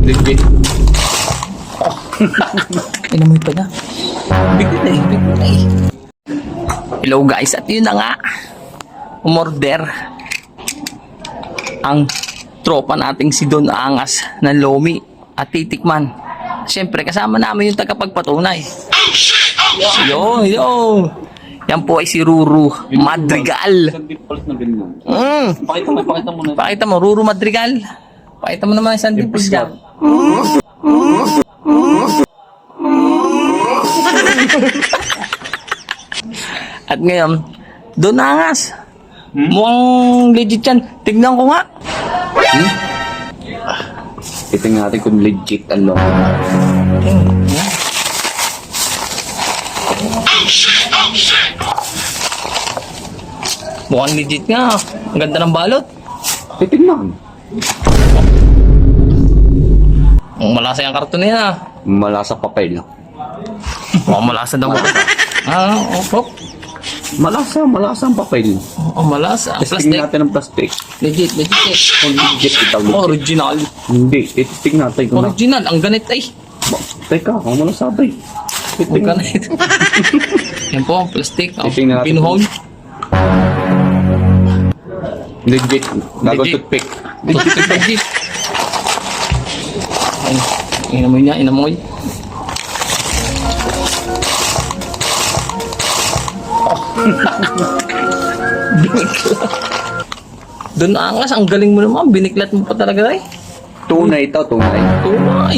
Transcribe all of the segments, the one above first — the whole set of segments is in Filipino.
Legit. Inamoy pa niya. Bigla na eh. Hello guys, at yun na nga. Umorder ang tropa nating si Don Angas ng Lomi at titikman. Siyempre kasama namin yung tagapagpatunay. Yo. Yan po ay si Ruru Madrigal. Pakita mo, Ruru Madrigal. Pakita mo naman isang dipis dyan. At ngayon, Don Angas. Mukhang legit yan. Tignan ko nga. Titingnan natin kung legit ang Lomi. Mukhang legit nga. Ang ganda ng balot. Titingnan. Ang malasa yung karton na yan ah. Malasa papel. Mukhang malasa daw mo. Opo. Malasa ang papel. Malasa. Testing Plastic. natin ang plastic. Legit. Kung legit ito. Original. Hindi, testing natin kung na. Original. Ang ganit ay. Teka, kung ano sabi. Ang ganit. Yan po, ang plastic. Titingnan natin Pinuhol. Legit. Gagawin Legit. toothpick. Legit. Inamoy niya, inamoy. Biniklat. Don Angas, ang galing mo naman. Biniklat mo pa talaga eh. Tunay ito, tunay. Tunay.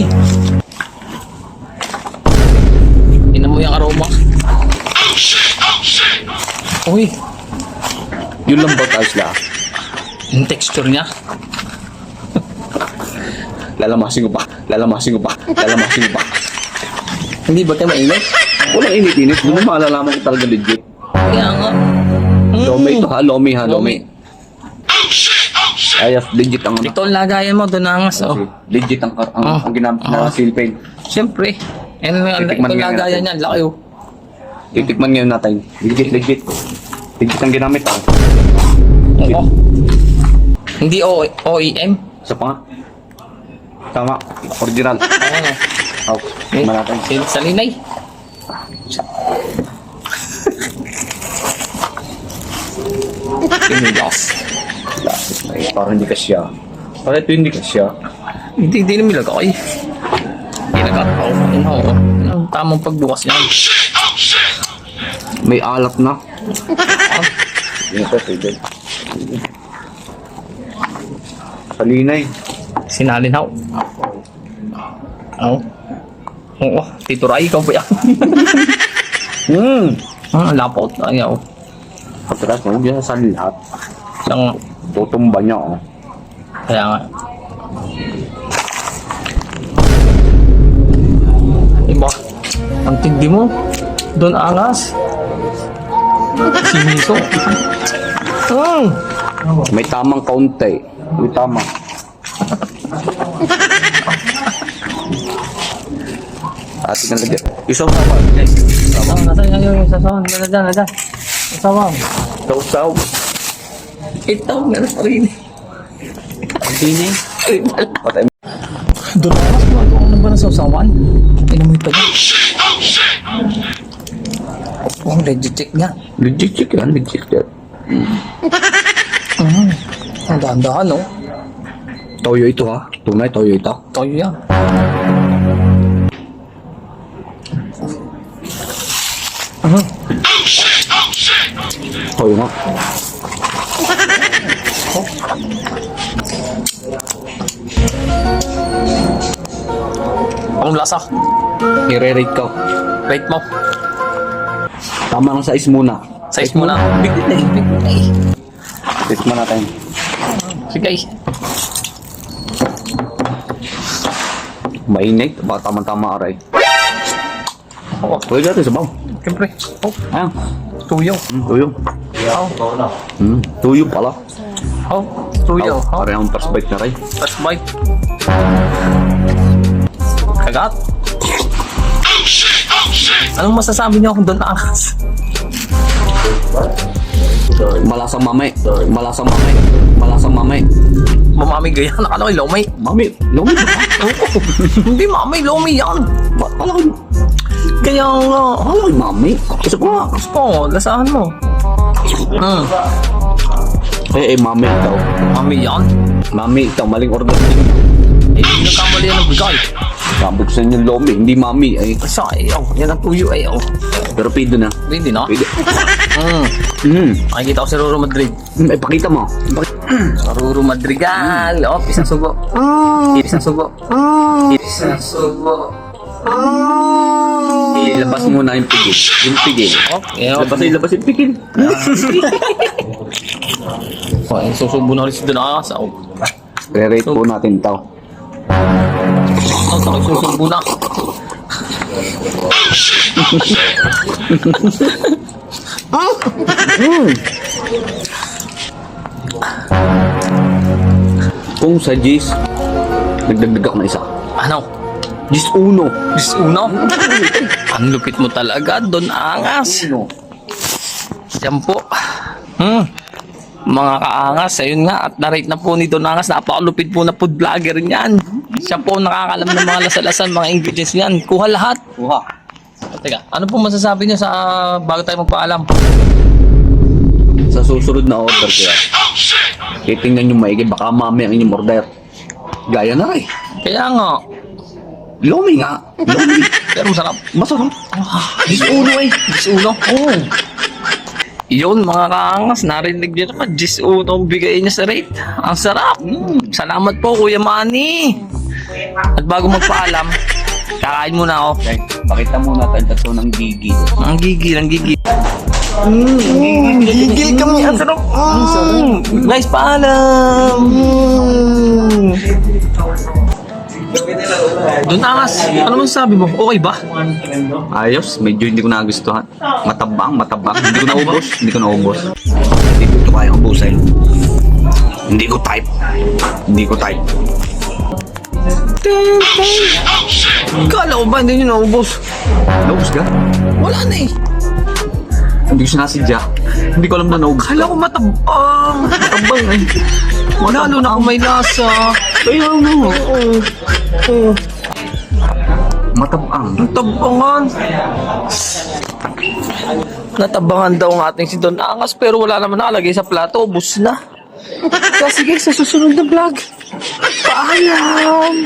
Inamoy ang aroma. Uy, Yun lang ba tayo sila? yung texture niya. Lalamasin ko pa. Hindi ba kayo mainit? Walang init-init. Doon na malalaman ko talaga legit. Kaya nga. Lomi ito ha, Lomi. Ayos, legit ang ano. Ito ang lagayan mo, Don Angas. Oh. Legit ang ginamit na seal pen. Siyempre. Ito Titikman ang nga lagayan natin. niya. Laki oh. Titikman ngayon natin. Legit. Legit ang ginamit ha. Oo. Hindi OEM. Isa pa nga. Tama, original. Ano? Oh, tikman natin. Sa linay. Pinigas. Lasis na eh. Parang hindi kasya. Parang ito hindi kasya. Hindi na milagay. Pinagkakaw. Ang tamang pagbukas yan. May alap na. Ito, pwede. Salinay. Sinalinaw. Oo. Tito Ray, ikaw po yan. Lapot. Ayaw. Patras mo, hindi sa lahat. Lang. Tutumba niya, oh. Kaya nga. Iba. Ang tindi mo. Don Angas. Si Miso. May tamang kaunti. May tama. Ati ka lagyan. Isaw na ba? Nasaan yung sasawan? Nadyan. Sasawan. Sausaw. Ito, meron pa rin. Dini. Patay mo. Don Angas, kumagawa ka na ba ng sasawan? Inamoy pa niya. Ang legit check niya. Legit yan. Ang dahan-dahan, no? Toyo ito ha. Tunay, toyo ito. Toyo yan. Toyo nga. Anong lasa? I-rate ko. Rate mo. Tama ang size muna. Size mo na. Bigla na eh. Tikman natin. Sige. Mainit. Baka tama-tama aray. Oo. Pwede natin sabaw. Siyempre. Oh, Ayan. tuyo. Tuyo. Tuyo pala. Oh, tuyo. Oh, Parehong first bite na rin. first bite. Kagat. Anong masasabi niyo kung Don Angas? Malasang mamay. Malasang mamay. Malasang mamay. Mamami gaya. Nakala ko lomay. Mami, lumi ba? Oo. Hindi mami, lomi yan. Kala ko, Kaya nga. kala ko mami. Kasi ko nga. Gusto, lasahan mo. Mami ikaw. Mami yan. Mami ikaw, maling order. Eh, nagkamali yan ng bigay. Kabuksan yung lomi, hindi mami. Ay, Asa, ayaw. Yan ang tuyo, ayaw. pero pido na. Hindi na. Pwede. Mm. Nakikita ko si Roro Madrid. Ay, pakita mo. Roro Madrigal. Oh, pisang sugo. Pisang sugo. Pisang sugo. Ilabas muna yung pigil. Yung pigil. Okay, Ilabas yung pigil. Oh, susubo na rin si Donaas. Oh, Re-rate po natin to. takay susubo na. Kung sa G's, nagdagdag ako na isa. Ano? G's uno. Bis uno? Ang lupit mo talaga, Don Angas. Yan po. Mga kaangas, ayun nga, at na-rate na po ni Don Angas, napakalupit po na food vlogger niyan. Siya po nakakalam ng mga lasalasan, mga ingredients niyan. Kuha lahat. Kuha. Teka, ano po masasabi niyo sa bago tayo magpaalam? Sa susunod na order kaya, titingnan nyo maigi, baka mami ang inyong order. Gaya na eh. Kaya nga, Lomi nga. Lomi. pero masarap. Masarap. G's uno eh. Gis uno. Oo. Yun mga kaangas, narinig niyo naman, Gis uno ang bigay niya sa rate. Ang sarap. Salamat po Kuya Manny. At bago magpaalam, kakain muna ako. Okay, pakita muna tayo tatlo ng gigi. Ang gigil, ang gigil. Gigil kami, ang sarap. Nice paalam. Doon Angas, ano man sabi mo? Okay ba? Ayos, medyo hindi ko nagustuhan. Matabang. Hindi ko naubos. Hindi ko ito kayang ubusin. Hindi ko type. Kala ko ba hindi nyo naubos? Naubos ka? Wala na eh. Hindi ko sinasadya. Hindi ko alam na naubos. Kala ko matabang. Matabang eh. Wala na kung may lasa. Kaya mo. Matabang. Natabangan. Natabangan daw ang ating si Don Angas pero wala naman nakalagay sa plato. Ubus na. Kaya sige, sa susunod na vlog. Paalam!